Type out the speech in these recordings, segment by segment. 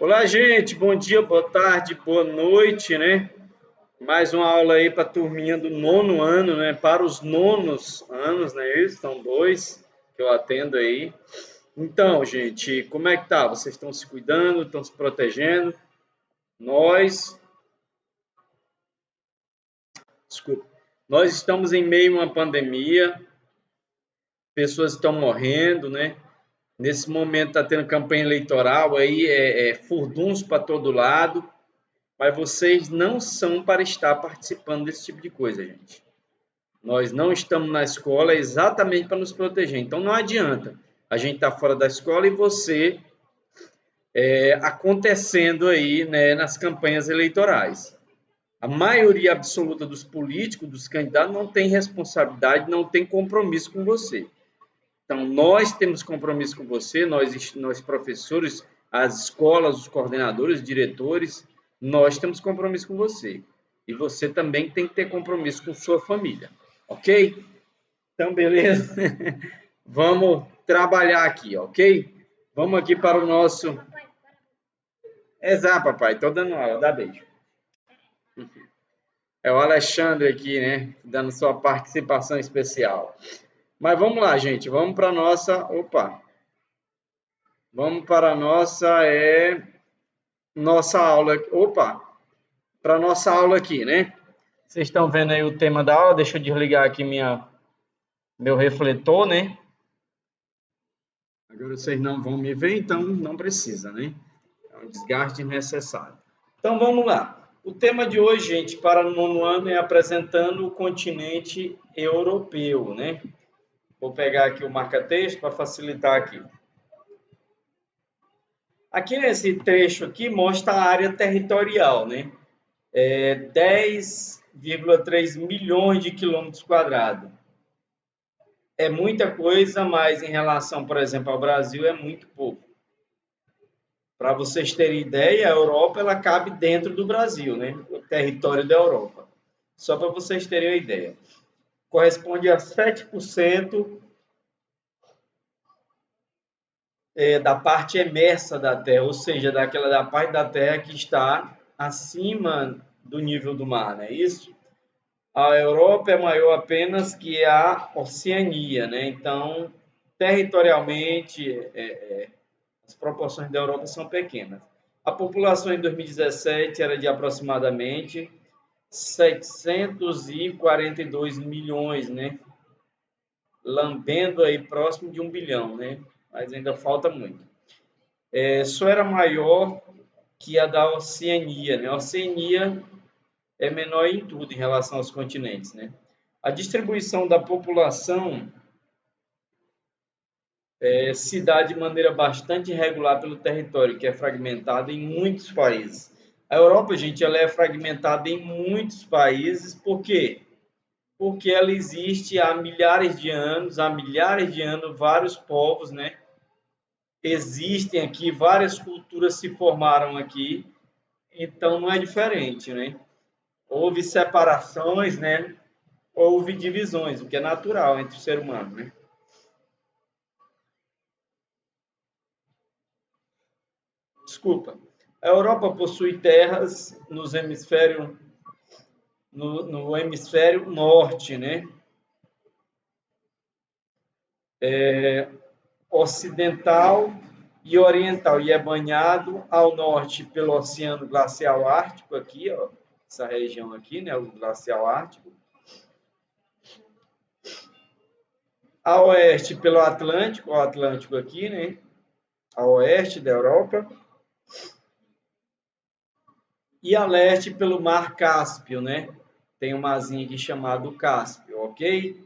Olá, gente. Bom dia, boa tarde, boa noite, né? Mais uma aula aí para a turminha do nono ano, né? Para os nonos anos, né? São dois que eu atendo aí. Então, gente, como é que tá? Vocês estão se cuidando, estão se protegendo? Nós, desculpa, nós estamos em meio a uma pandemia, pessoas estão morrendo, né? Nesse momento está tendo campanha eleitoral aí, furdunço para todo lado. Mas vocês não são para estar participando desse tipo de coisa, gente. Nós não estamos na escola exatamente para nos proteger. Então não adianta a gente estar fora da escola e você acontecendo aí, né, nas campanhas eleitorais. A maioria absoluta dos políticos, dos candidatos, não tem responsabilidade, não tem compromisso com você. Então nós temos compromisso com você, nós professores, as escolas, os coordenadores, os diretores, nós temos compromisso com você. E você também tem que ter compromisso com sua família, ok? Então, beleza? Vamos trabalhar aqui, ok? Vamos aqui para o nosso. Exato, papai, estou dando aula, dá beijo. É o Alexandre aqui, né? Dando sua participação especial. Mas vamos lá, gente, vamos para a nossa. Opa! Vamos para a nossa aula. Opa! Para a nossa aula aqui, né? Vocês estão vendo aí o tema da aula? Deixa eu desligar aqui meu refletor, né? Agora vocês não vão me ver, então não precisa, né? É um desgaste necessário. Então vamos lá. O tema de hoje, gente, para o nono ano é apresentando o continente europeu, né? Vou pegar aqui o marca-texto para facilitar aqui. Aqui nesse trecho aqui mostra a área territorial, né? 10,3 milhões de quilômetros quadrados. É muita coisa, mas em relação, por exemplo, ao Brasil, é muito pouco. Para vocês terem ideia, a Europa ela cabe dentro do Brasil, né? O território da Europa. Só para vocês terem uma ideia. Corresponde a 7% da parte emersa da Terra, ou seja, da parte da Terra que está acima do nível do mar, não é isso? A Europa é maior apenas que a Oceania, né? Então, territorialmente, as proporções da Europa são pequenas. A população em 2017 era de aproximadamente 742 milhões, né? Lambendo aí próximo de 1 bilhão, né? Mas ainda falta muito. Só era maior que a da Oceania, né? A Oceania é menor em tudo em relação aos continentes, né? A distribuição da população se dá de maneira bastante irregular pelo território, que é fragmentado em muitos países. A Europa, gente, ela é fragmentada em muitos países, por quê? Porque ela existe há milhares de anos, vários povos, né? Existem aqui, várias culturas se formaram aqui, então não é diferente, né? Houve separações, né? Houve divisões, o que é natural entre o ser humano, né? Desculpa. A Europa possui terras no hemisfério norte, né? Ocidental e oriental, e é banhado ao norte pelo Oceano Glacial Ártico, aqui, ó, essa região aqui, né, o Glacial Ártico, a oeste pelo Atlântico, o Atlântico aqui, né, a oeste da Europa, e a leste pelo Mar Cáspio, né, tem um marzinho aqui chamado Cáspio, ok?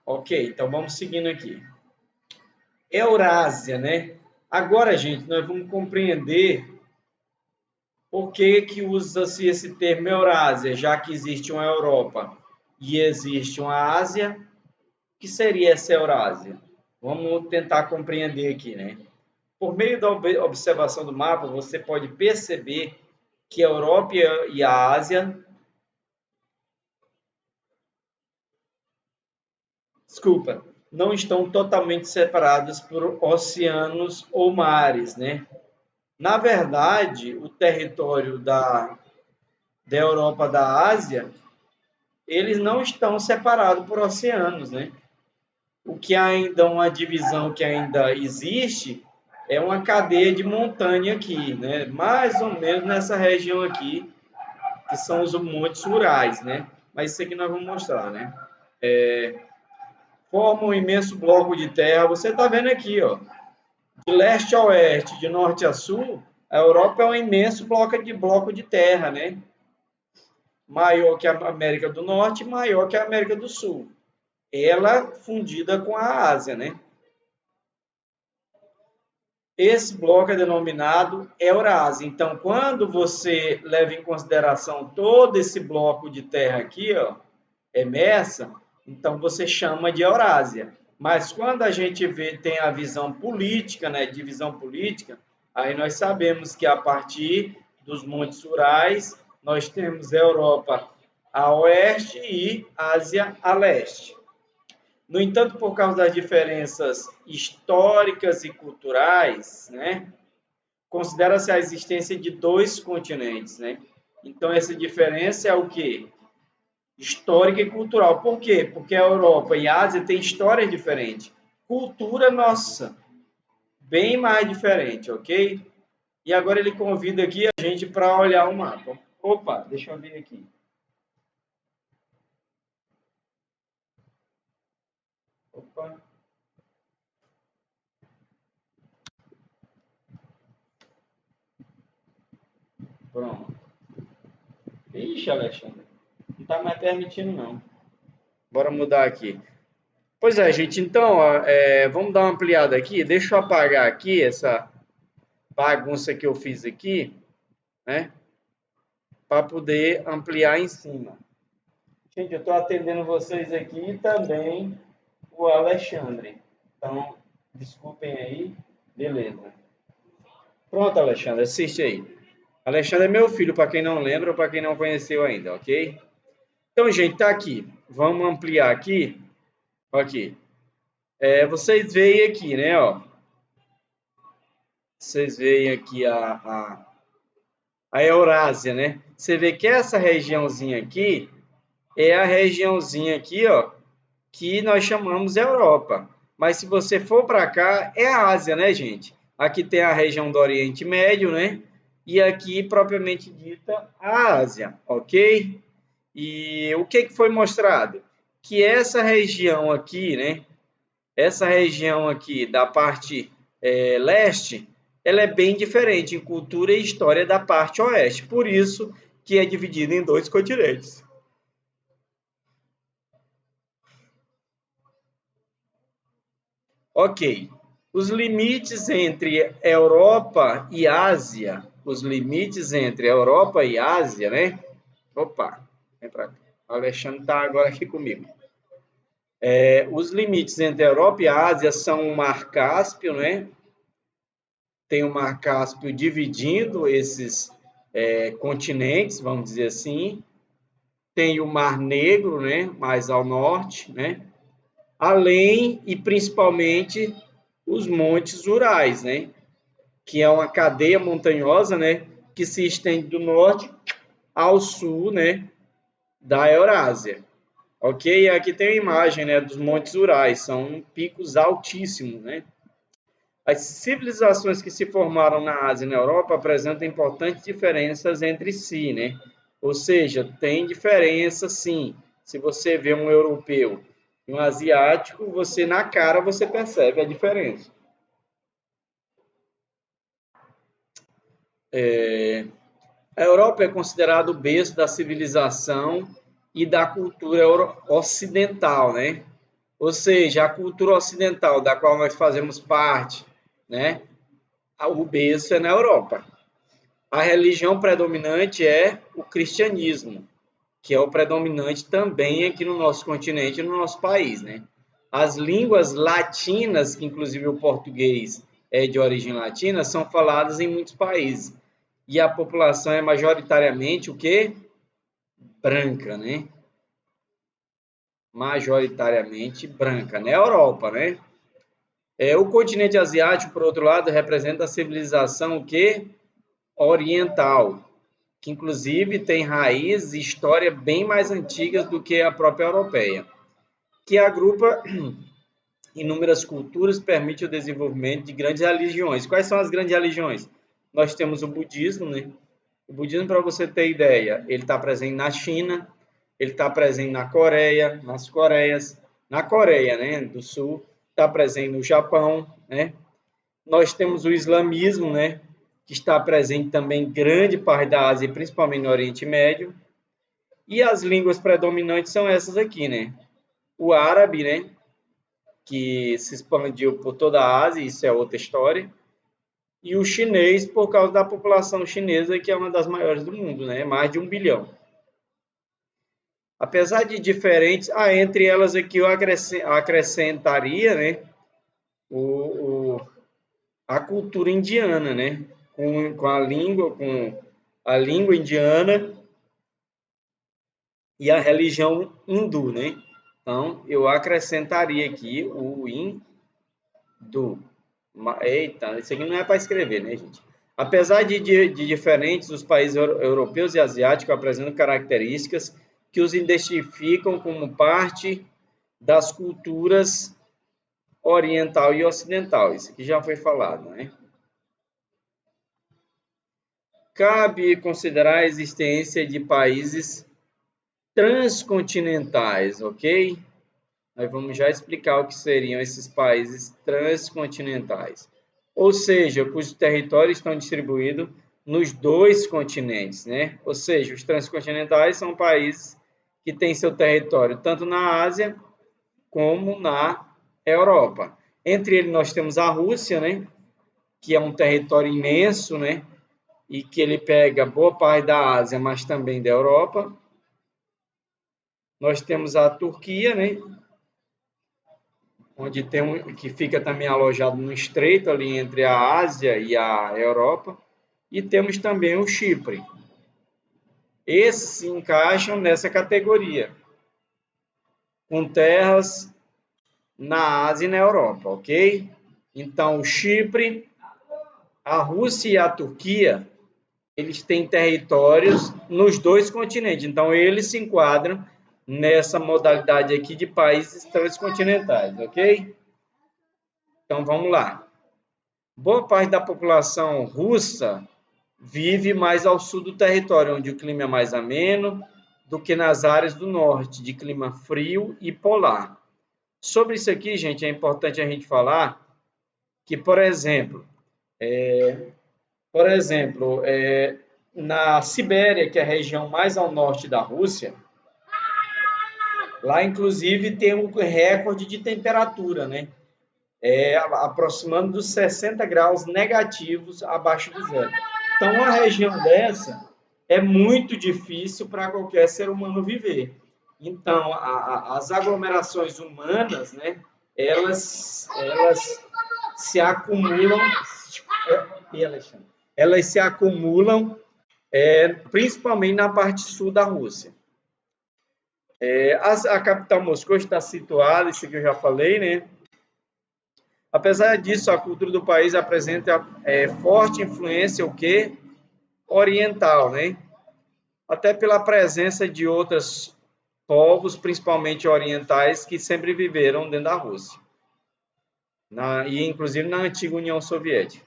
Ok, então vamos seguindo aqui. Eurásia, né? Agora, gente, nós vamos compreender por que que usa-se esse termo Eurásia, já que existe uma Europa e existe uma Ásia, o que seria essa Eurásia? Vamos tentar compreender aqui, né? Por meio da observação do mapa, você pode perceber que a Europa e a Ásia, desculpa, não estão totalmente separadas por oceanos ou mares, né? Na verdade, o território da Europa, da Ásia, eles não estão separados por oceanos, né? O que ainda uma divisão que ainda existe é uma cadeia de montanha aqui, né? Mais ou menos nessa região aqui, que são os montes Urais, né? Mas isso aqui nós vamos mostrar, né? Forma um imenso bloco de terra. Você está vendo aqui, ó, de leste a oeste, de norte a sul, a Europa é um imenso bloco de terra, né? Maior que a América do Norte, maior que a América do Sul. Ela fundida com a Ásia, né? Esse bloco é denominado Eurásia. Então, quando você leva em consideração todo esse bloco de terra aqui, ó, emersa, então você chama de Eurásia. Mas quando a gente tem a visão política, né, divisão política, aí nós sabemos que a partir dos Montes Urais, nós temos a Europa a oeste e Ásia a leste. No entanto, por causa das diferenças históricas e culturais, né, considera-se a existência de dois continentes, né? Então, essa diferença é o quê? Histórica e cultural. Por quê? Porque a Europa e a Ásia têm histórias diferentes. Cultura nossa, bem mais diferente, ok? E agora ele convida aqui a gente para olhar o mapa. Opa, deixa eu ver aqui. Opa. Pronto. Ixi, Alexandre, não está mais permitindo, não. Bora mudar aqui. Pois é, gente, então, ó, vamos dar uma ampliada aqui. Deixa eu apagar aqui essa bagunça que eu fiz aqui, né? Para poder ampliar em cima. Gente, eu estou atendendo vocês aqui e também o Alexandre. Então, desculpem aí. Beleza. Pronto, Alexandre, assiste aí. Alexandre é meu filho, para quem não lembra ou para quem não conheceu ainda, ok? Então, gente, tá aqui. Vamos ampliar aqui. Aqui. Vocês veem aqui, né? Ó. Vocês veem aqui a Eurásia, né? Você vê que essa regiãozinha aqui é a regiãozinha aqui, ó, que nós chamamos Europa. Mas se você for para cá, é a Ásia, né, gente? Aqui tem a região do Oriente Médio, né? E aqui, propriamente dita, a Ásia, ok? E o que foi mostrado? Que essa região aqui, né? Essa região aqui da parte leste, ela é bem diferente em cultura e história da parte oeste. Por isso que é dividida em dois continentes. Ok. Os limites entre Europa e Ásia, os limites entre Europa e Ásia, né? Opa, vem para cá. O Alexandre está agora aqui comigo. Os limites entre Europa e Ásia são o Mar Cáspio, né? Tem o Mar Cáspio dividindo esses continentes, vamos dizer assim. Tem o Mar Negro, né? Mais ao norte, né? Além e principalmente os Montes Urais, né? Que é uma cadeia montanhosa, né? Que se estende do norte ao sul, né? Da Eurásia. Ok? Aqui tem a imagem, né? Dos Montes Urais. São picos altíssimos, né? As civilizações que se formaram na Ásia e na Europa apresentam importantes diferenças entre si, né? Ou seja, tem diferença sim. Se você vê um europeu e um asiático, você na cara você percebe a diferença. A Europa é considerada o berço da civilização e da cultura ocidental, né? Ou seja, a cultura ocidental da qual nós fazemos parte, né? O berço é na Europa. A religião predominante é o cristianismo, que é o predominante também aqui no nosso continente e no nosso país, né? As línguas latinas, que inclusive o português é de origem latina, são faladas em muitos países. E a população é majoritariamente o quê? Branca, né? Majoritariamente branca, na Europa, né? O continente asiático, por outro lado, representa a civilização oriental, que inclusive tem raízes e história bem mais antigas do que a própria europeia, que agrupa inúmeras culturas, permite o desenvolvimento de grandes religiões. Quais são as grandes religiões? Nós temos o budismo, né? O budismo, para você ter ideia, ele está presente na China, ele está presente na Coreia, nas Coreias, na Coreia, né, do Sul, está presente no Japão, né? Nós temos o islamismo, né, que está presente também em grande parte da Ásia, principalmente no Oriente Médio. E as línguas predominantes são essas aqui, né? O árabe, né, que se expandiu por toda a Ásia, isso é outra história. E o chinês, por causa da população chinesa, que é uma das maiores do mundo, né? Mais de 1 bilhão. Apesar de diferentes, entre elas aqui eu acrescentaria, né, a cultura indiana, né, com a língua indiana e a religião hindu, né? Então, eu acrescentaria aqui o hindu. Eita, isso aqui não é para escrever, né, gente? Apesar de diferentes, os países europeus e asiáticos apresentam características que os identificam como parte das culturas oriental e ocidental. Isso aqui já foi falado, né? Cabe considerar a existência de países transcontinentais, ok? Nós vamos já explicar o que seriam esses países transcontinentais. Ou seja, cujos territórios estão distribuídos nos 2 continentes, né? Ou seja, os transcontinentais são países que têm seu território tanto na Ásia como na Europa. Entre eles nós temos a Rússia, né? Que é um território imenso, né? E que ele pega boa parte da Ásia, mas também da Europa. Nós temos a Turquia, né? Onde que fica também alojado no estreito ali entre a Ásia e a Europa. E temos também o Chipre. Esses se encaixam nessa categoria, com terras na Ásia e na Europa, ok? Então, o Chipre, a Rússia e a Turquia, eles têm territórios nos 2 continentes. Então, eles se enquadram nessa modalidade aqui de países transcontinentais, ok? Então, vamos lá. Boa parte da população russa vive mais ao sul do território, onde o clima é mais ameno do que nas áreas do norte, de clima frio e polar. Sobre isso aqui, gente, é importante a gente falar que, por exemplo, na Sibéria, que é a região mais ao norte da Rússia, lá, inclusive, tem um recorde de temperatura, né? Aproximando dos 60 graus negativos abaixo do zero. Então, uma região dessa é muito difícil para qualquer ser humano viver. Então, as aglomerações humanas, né, elas se acumulam, elas se acumulam principalmente na parte sul da Rússia. A capital Moscou está situada, isso que eu já falei, né? Apesar disso, a cultura do país apresenta forte influência oriental, né? Até pela presença de outros povos, principalmente orientais, que sempre viveram dentro da Rússia, e inclusive na antiga União Soviética.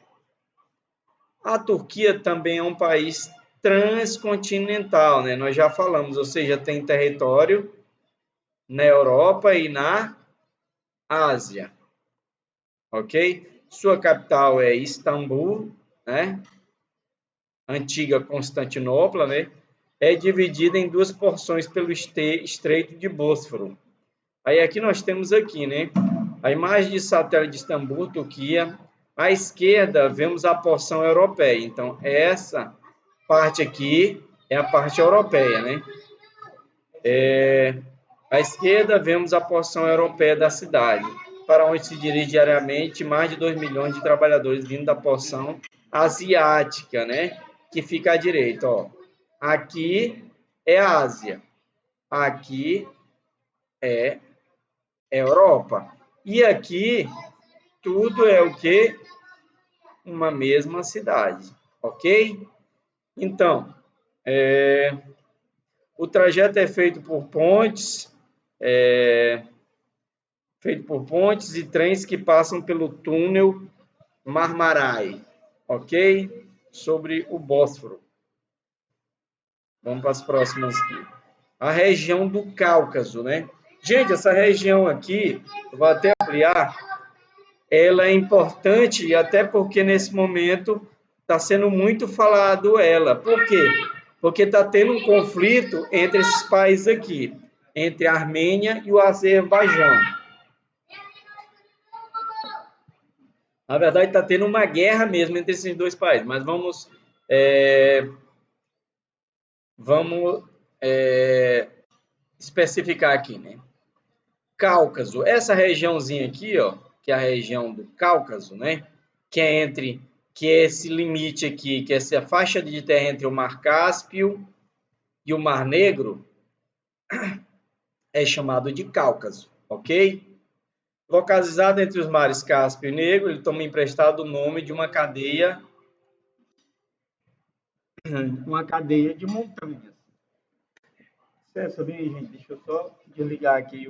A Turquia também é um país transcontinental, né? Nós já falamos, ou seja, tem território na Europa e na Ásia. Ok? Sua capital é Istambul, né? Antiga Constantinopla, né? É dividida em 2 porções pelo Estreito de Bósforo. Aí aqui nós temos aqui, né? A imagem de satélite de Istambul, Turquia. À esquerda vemos a porção europeia. Então essa parte aqui é a parte europeia, né? À esquerda vemos a porção europeia da cidade, para onde se dirige diariamente mais de 2 milhões de trabalhadores vindo da porção asiática, né? Que fica à direita, ó. Aqui é a Ásia, aqui é Europa. E aqui tudo é o quê? Uma mesma cidade, ok? Então, o trajeto é feito por pontes e trens que passam pelo túnel Marmarai, ok? Sobre o Bósforo. Vamos para as próximas aqui. A região do Cáucaso, né? Gente, essa região aqui, eu vou até ampliar, ela é importante até porque nesse momento está sendo muito falado ela. Por quê? Porque está tendo um conflito entre esses países aqui, entre a Armênia e o Azerbaijão. Na verdade, está tendo uma guerra mesmo entre esses dois países, mas vamos especificar aqui, né? Cáucaso, essa regiãozinha aqui, ó, que é a região do Cáucaso, né? Que é esse limite aqui, que é essa faixa de terra entre o Mar Cáspio e o Mar Negro, é chamado de Cáucaso, ok? Localizado entre os mares Cáspio e Negro, ele toma emprestado o nome de uma cadeia de montanhas. Certo, bem, gente, deixa eu só desligar aqui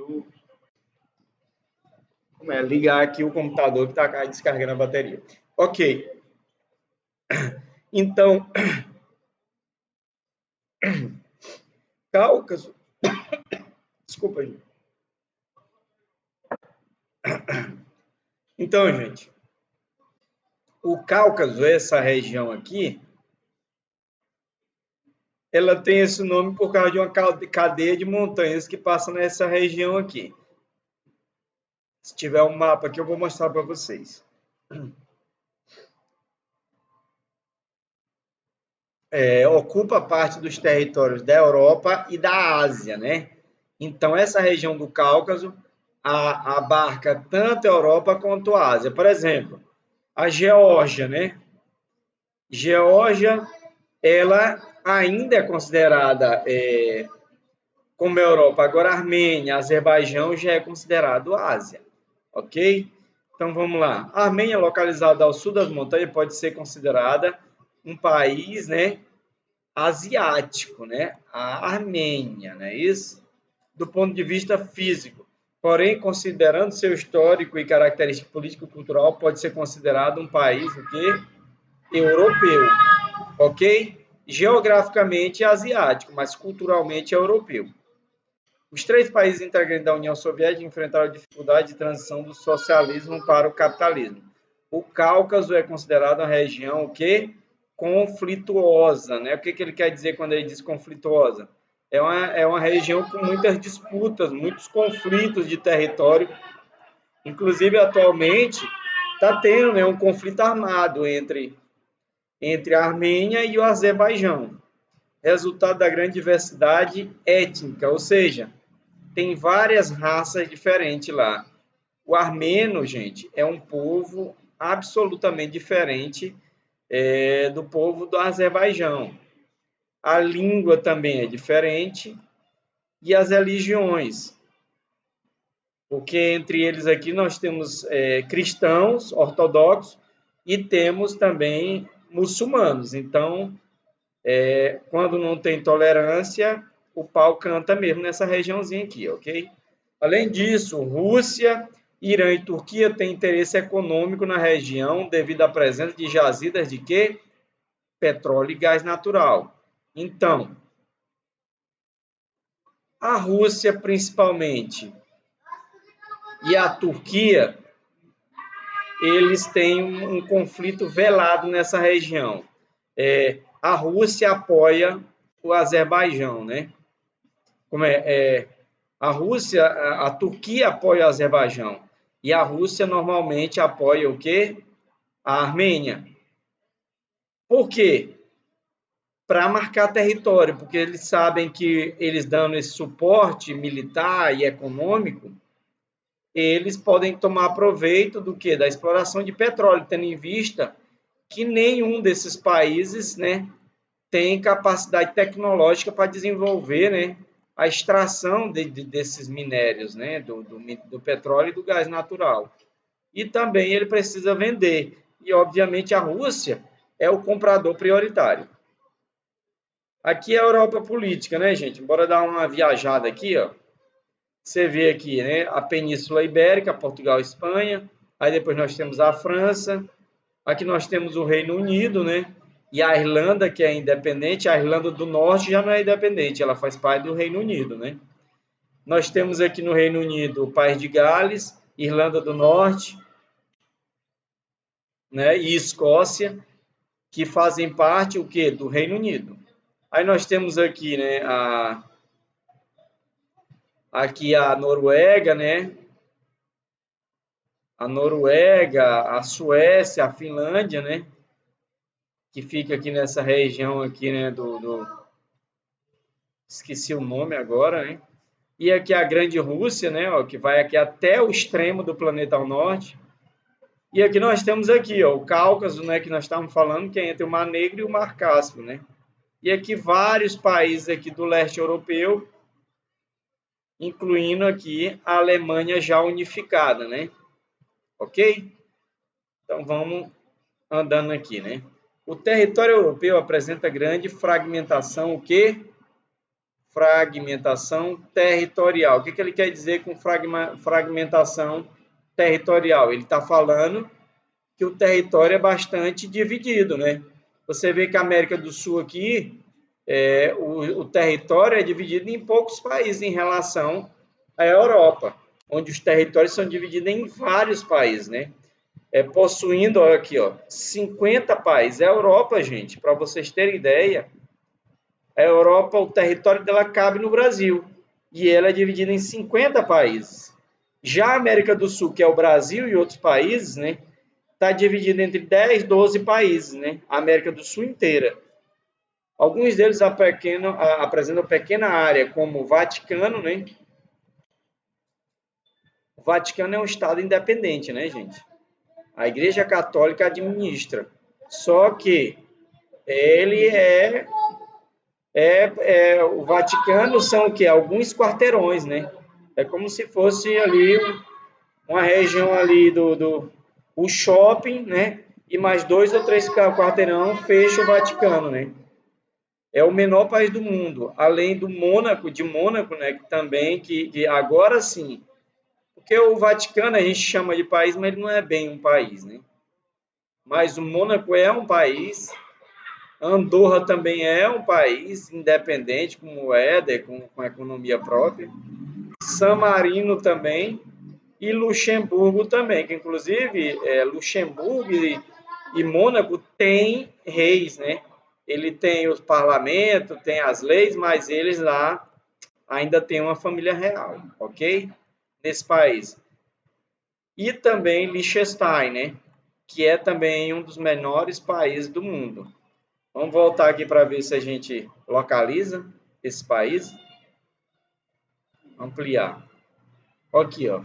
ligar aqui o computador que está descarregando a bateria. Ok. Então, Cáucaso. Desculpa, gente. Então, gente, o Cáucaso, essa região aqui, ela tem esse nome por causa de uma cadeia de montanhas que passa nessa região aqui. Se tiver um mapa aqui, eu vou mostrar para vocês. Ocupa parte dos territórios da Europa e da Ásia, né? Então, essa região do Cáucaso abarca tanto a Europa quanto a Ásia. Por exemplo, a Geórgia, né? Geórgia, ela ainda é considerada como Europa. Agora, a Armênia, Azerbaijão já é considerado Ásia, ok? Então, vamos lá. A Armênia, localizada ao sul das montanhas, pode ser considerada um país, né, asiático, né? A Armênia, não é isso? Do ponto de vista físico. Porém, considerando seu histórico e característica político-cultural, pode ser considerado um país o quê? Europeu, ok? Geograficamente é asiático, mas culturalmente é europeu. Os 3 países integrantes da União Soviética enfrentaram a dificuldade de transição do socialismo para o capitalismo. O Cáucaso é considerado uma região o quê? Conflituosa, né? O que ele quer dizer quando ele diz conflituosa? É uma região com muitas disputas, muitos conflitos de território. Inclusive, atualmente, está tendo, né, um conflito armado entre a Armênia e o Azerbaijão, resultado da grande diversidade étnica, ou seja, tem várias raças diferentes lá. O armênio, gente, é um povo absolutamente diferente do povo do Azerbaijão. A língua também é diferente e as religiões, porque entre eles aqui nós temos cristãos ortodoxos e temos também muçulmanos. Então, quando não tem tolerância, o pau canta mesmo nessa regiãozinha aqui, ok? Além disso, Rússia, Irã e Turquia têm interesse econômico na região devido à presença de jazidas de quê? Petróleo e gás natural. Então, a Rússia principalmente e a Turquia, eles têm um conflito velado nessa região. A Rússia apoia o Azerbaijão, né? A Turquia apoia o Azerbaijão e a Rússia normalmente apoia o quê? A Armênia. Por quê? Para marcar território, porque eles sabem que eles dando esse suporte militar e econômico, eles podem tomar proveito do quê? Da exploração de petróleo, tendo em vista que nenhum desses países, né, tem capacidade tecnológica para desenvolver, né, a extração desses minérios, né, do petróleo e do gás natural. e também ele precisa vender. E, obviamente, a Rússia é o comprador prioritário. Aqui é a Europa política, né, gente? Bora dar uma viajada aqui, ó. Você vê aqui, né, a Península Ibérica, Portugal e Espanha. Aí depois nós temos a França. Aqui nós temos o Reino Unido, né? E a Irlanda, que é independente. A Irlanda do Norte já não é independente, ela faz parte do Reino Unido, né? Nós temos aqui no Reino Unido o País de Gales, Irlanda do Norte, né? E Escócia, que fazem parte o quê? Do Reino Unido. Aí nós temos aqui, né, aqui a Noruega, né? A Noruega, a Suécia, a Finlândia, né? Que fica aqui nessa região aqui, né, esqueci o nome agora, né? E aqui a Grande Rússia, né, ó, que vai aqui até o extremo do planeta ao norte. E aqui nós temos aqui, ó, o Cáucaso, né, que nós estávamos falando, que é entre o Mar Negro e o Mar Cáspio, né? E aqui vários países aqui do leste europeu, incluindo aqui a Alemanha já unificada, né? Ok? Então vamos andando aqui, né? O território europeu apresenta grande fragmentação, o quê? Fragmentação territorial. O que ele quer dizer com fragmentação territorial? Ele está falando que o território é bastante dividido, né? Você vê que a América do Sul aqui, o território é dividido em poucos países em relação à Europa, onde os territórios são divididos em vários países, né? Possuindo, olha aqui, ó, 50 países. A Europa, gente, para vocês terem ideia, a Europa, o território dela cabe no Brasil, e ela é dividida em 50 países. Já a América do Sul, que é o Brasil e outros países, né, está dividida entre 10, 12 países, né, a América do Sul inteira. Alguns deles apresentam pequena área, como o Vaticano, né? O Vaticano é um estado independente, né, gente? A Igreja Católica administra. Só que ele o Vaticano são o quê? Alguns quarteirões, né? É como se fosse ali uma região ali o shopping, né? E mais 2 ou 3 quarteirão fecha o Vaticano, né? É o menor país do mundo, além do Mônaco, né? Que também, que agora sim, porque o Vaticano a gente chama de país, mas ele não é bem um país, né? Mas o Mônaco é um país. Andorra também é um país independente, como o Éder, com economia própria. San Marino também. E Luxemburgo também, que inclusive Luxemburgo e Mônaco têm reis, né? Ele tem o parlamento, tem as leis, mas eles lá ainda têm uma família real, ok? Nesse país. E também Liechtenstein, né? Que é também um dos menores países do mundo. Vamos voltar aqui para ver se a gente localiza esse país. Ampliar. Aqui, ó.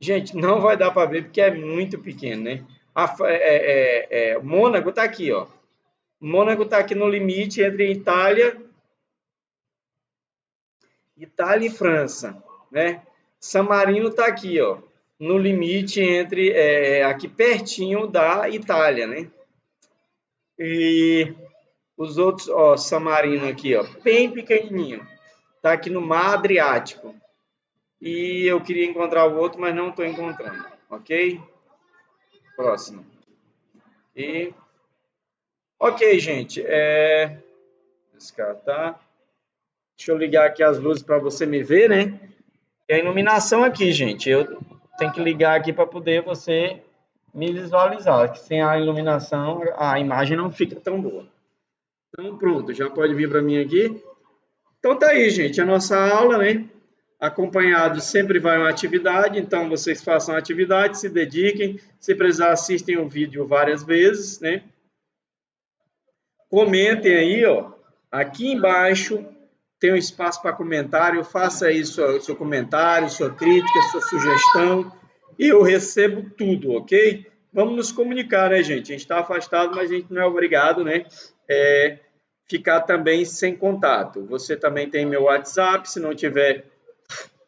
Gente, não vai dar para ver porque é muito pequeno, né? Mônaco está aqui, ó. Mônaco está aqui no limite entre Itália e França, né? San Marino está aqui, ó, no limite entre aqui pertinho da Itália, né? E os outros, ó, San Marino aqui, ó, bem pequenininho. Tá aqui no Mar Adriático. E eu queria encontrar o outro, mas não estou encontrando. Ok? Próximo. E... Ok, gente. Descartar. Deixa eu ligar aqui as luzes para você me ver, né? E a iluminação aqui, gente. Eu tenho que ligar aqui para poder você me visualizar. Que sem a iluminação, a imagem não fica tão boa. Então, pronto. Já pode vir para mim aqui. Então, tá aí, gente. A nossa aula, né? Acompanhado sempre vai uma atividade, então vocês façam a atividade, se dediquem, se precisar assistem o vídeo várias vezes, né? Comentem aí, ó, aqui embaixo tem um espaço para comentário, faça aí seu comentário, sua crítica, sua sugestão, e eu recebo tudo, ok? Vamos nos comunicar, né, gente? A gente está afastado, mas a gente não é obrigado, né? Ficar também sem contato. Você também tem meu WhatsApp, se não tiver...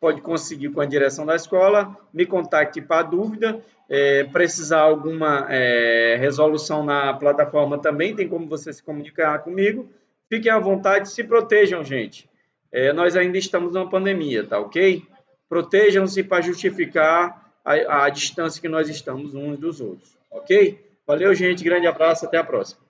pode conseguir com a direção da escola, me contacte para dúvida precisar alguma resolução na plataforma também, tem como você se comunicar comigo. Fiquem à vontade, se protejam, gente. Nós ainda estamos numa pandemia, tá ok? Protejam-se para justificar a distância que nós estamos uns dos outros, ok? Valeu, gente. Grande abraço. Até a próxima.